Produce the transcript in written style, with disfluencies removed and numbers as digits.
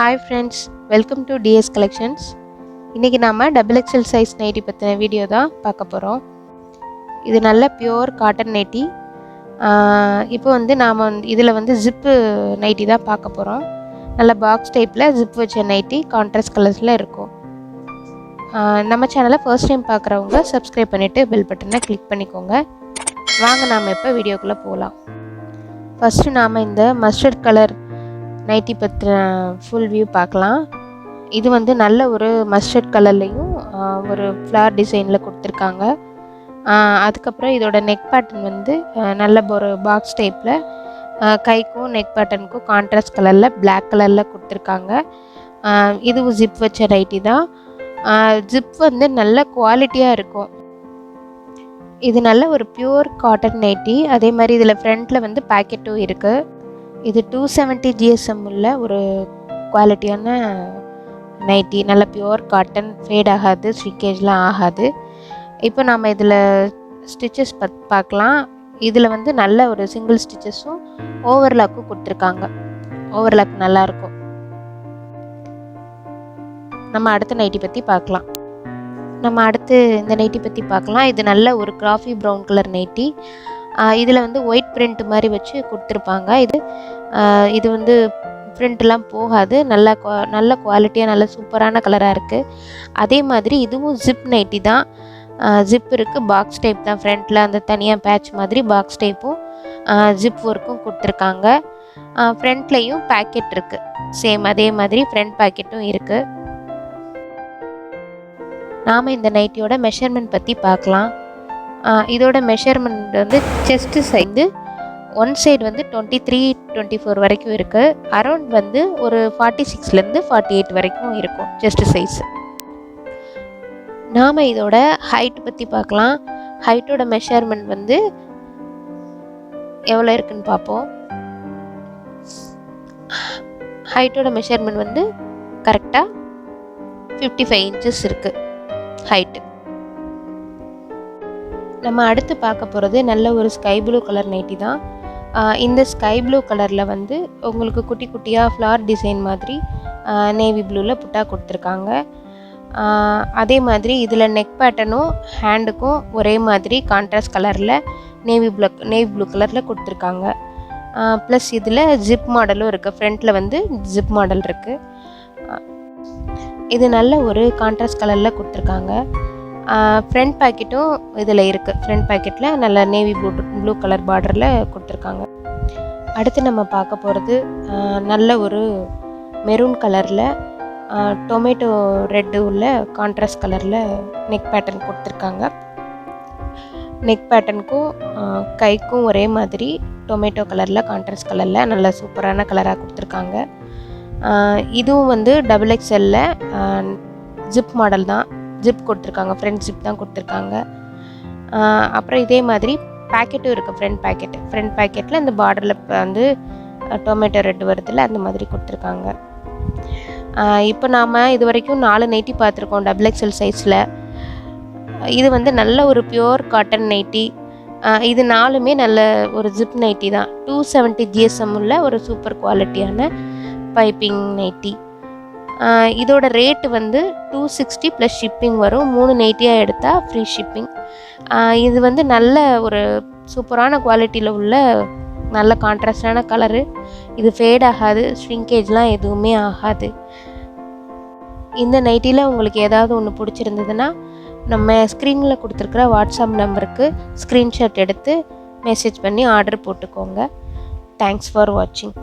Hi friends, welcome to DS Collections. இன்னைக்கு நாம XXL size nightie பத்தின வீடியோ தான் பார்க்க போறோம். இது நல்ல பியூர் காட்டன் நைட்டி. இப்போ வந்து நாம இதுல ஜிப் நைட்டி தான் பார்க்க போறோம். நல்ல பாக்ஸ் டைப்ல ஜிப் வச்ச நைட்டி கான்ட்ராஸ்ட் கலர்ஸ்ல இருக்கும். நம்ம சேனலை ஃபர்ஸ்ட் டைம் பார்க்குறவங்க சப்ஸ்கிரைப் பண்ணிட்டு பெல் பட்டனை கிளிக் பண்ணிக்கோங்க. வாங்க நாம இப்போ வீடியோக்குள்ள போகலாம். ஃபர்ஸ்ட் நாம இந்த மஸ்டர்ட் கலர் நைட்டி பற்றின ஃபுல் வியூ பார்க்கலாம். இது நல்ல ஒரு மஸ்டர்ட் கலர்லேயும் ஒரு ஃப்ளார் டிசைனில் கொடுத்துருக்காங்க. அதுக்கப்புறம் இதோட நெக் பேட்டர்ன் நல்ல ஒரு பாக்ஸ் டைப்பில் கைக்கும் நெக் பேட்டர்னுக்கும் கான்ட்ராஸ்ட் கலரில் பிளாக் கலரில் கொடுத்துருக்காங்க. இதுவும் ஜிப் வச்ச நைட்டி தான். ஜிப் நல்ல குவாலிட்டியாக இருக்கும். இது நல்ல ஒரு பியூர் காட்டன் நைட்டி. அதே மாதிரி இதில் ஃப்ரண்ட்டில் பேக்கெட்டும் இருக்குது. இது 270 GSM உள்ள ஒரு குவாலிட்டியான நைட்டி. நல்ல பியூர் காட்டன், ஃபேட் ஆகாது, ஷ்ரிங்கேஜ்லாம் ஆகாது. இப்போ நாம் இதில் ஸ்டிச்சஸ் பார்க்கலாம். இதில் நல்ல ஒரு சிங்கிள் ஸ்டிச்சஸும் ஓவர்லாக்கும் கொடுத்துருக்காங்க. ஓவர்லாக் நல்லாயிருக்கும். நம்ம அடுத்த நைட்டி பற்றி பார்க்கலாம். இந்த நைட்டி பற்றி பார்க்கலாம். இது நல்ல ஒரு காஃபி ப்ரௌன் கலர் நைட்டி. இதில் ஒயிட் பிரிண்ட் மாதிரி வச்சு கொடுத்துருப்பாங்க. இது பிரிண்ட்லாம் போகாது. நல்ல குவாலிட்டியாக நல்ல சூப்பரான கலராக இருக்குது. அதே மாதிரி இதுவும் ஜிப் நைட்டி தான். ஜிப் இருக்குது, பாக்ஸ் டைப் தான். ஃப்ரண்ட்டில் அந்த தனியாக பேட்ச் மாதிரி பாக்ஸ் டைப்பும் ஜிப் ஒர்க்கும் கொடுத்துருக்காங்க. ஃப்ரண்ட்லேயும் பேக்கெட் இருக்குது. சேம் அதே மாதிரி ஃப்ரண்ட் பேக்கெட்டும் இருக்குது. நாம் இந்த நைட்டியோட மெஷர்மெண்ட் பற்றி பார்க்கலாம். இதோட measurement chest side one side 23-24 வரைக்கும் இருக்குது. அரௌண்ட் ஒரு 46லேருந்து 48 வரைக்கும் இருக்கும் செஸ்ட் சைஸ். நாம் இதோட ஹைட் பற்றி பார்க்கலாம். ஹைட்டோட மெஷர்மெண்ட் எவ்வளோ இருக்குன்னு பார்ப்போம். ஹைட்டோட மெஷர்மெண்ட் கரெக்டாக 55 inches இருக்குது ஹைட்டு. நம்ம அடுத்து பார்க்க போகிறது நல்ல ஒரு ஸ்கை ப்ளூ கலர் நைட்டி தான். இந்த ஸ்கை ப்ளூ கலரில் உங்களுக்கு குட்டி குட்டியாக ஃப்ளார் டிசைன் மாதிரி நேவி ப்ளூவில் புட்டா கொடுத்துருக்காங்க. அதே மாதிரி இதில் நெக் பேட்டர்னும் ஹேண்டுக்கும் ஒரே மாதிரி கான்ட்ராஸ்ட் கலரில் நேவி ப்ளூ கலரில் கொடுத்துருக்காங்க. ப்ளஸ் இதில் ஜிப் மாடலும் இருக்குது. ஃப்ரண்ட்டில் ஜிப் மாடல் இருக்குது. இது நல்ல ஒரு கான்ட்ராஸ்ட் கலரில் கொடுத்துருக்காங்க. ஃப்ரண்ட் பேக்கெட்டும் இதில் இருக்குது. ஃப்ரண்ட் பேக்கெட்டில் நல்ல நேவி ப்ளூ கலர் பார்டரில் கொடுத்துருக்காங்க. அடுத்து நம்ம பார்க்க போகிறது நல்ல ஒரு மெரூன் கலரில் டொமேட்டோ ரெட்டு உள்ள கான்ட்ராஸ்ட் கலரில் நெக் பேட்டர்ன் கொடுத்துருக்காங்க. நெக் பேட்டர்னுக்கும் கைக்கும் ஒரே மாதிரி டொமேட்டோ கலரில் கான்ட்ராஸ்ட் கலரில் நல்ல சூப்பரான கலராக கொடுத்துருக்காங்க. இதுவும் XXL ஜிப் மாடல் தான். ஜிப் கொடுத்துருக்காங்க. ஃப்ரண்ட் ஜிப் தான் கொடுத்துருக்காங்க. அப்புறம் இதே மாதிரி பேக்கெட்டும் இருக்குது. ஃப்ரண்ட் பேக்கெட்டில் இந்த பார்டரில் டொமேட்டோ ரெட் வருதில்ல, அந்த மாதிரி கொடுத்துருக்காங்க. இப்போ நாம் இது வரைக்கும் 4 நைட்டி பார்த்துருக்கோம் XXL சைஸில். இது நல்ல ஒரு பியூர் காட்டன் நைட்டி. இது 4மே நல்ல ஒரு ஜிப் நைட்டி தான். 270 GSM உள்ள ஒரு சூப்பர் குவாலிட்டியான பைப்பிங் நைட்டி. இதோட ரேட்டு 260 ப்ளஸ் ஷிப்பிங் வரும். 3 நைட்டியாக எடுத்தால் ஃப்ரீ ஷிப்பிங். இது நல்ல ஒரு சூப்பரான குவாலிட்டியில் உள்ள நல்ல கான்ட்ராஸ்டான கலரு. இது ஃபேட் ஆகாது, ஷ்ரிங்கேஜ்லாம் எதுவுமே ஆகாது. இந்த நைட்டியில் உங்களுக்கு ஏதாவது ஒன்று பிடிச்சிருந்ததுன்னா நம்ம ஸ்க்ரீனில் கொடுத்துருக்குற வாட்ஸ்அப் நம்பருக்கு ஸ்க்ரீன்ஷாட் எடுத்து மெசேஜ் பண்ணி ஆர்டர் போட்டுக்கோங்க. தேங்க்ஸ் ஃபார் வாட்சிங்.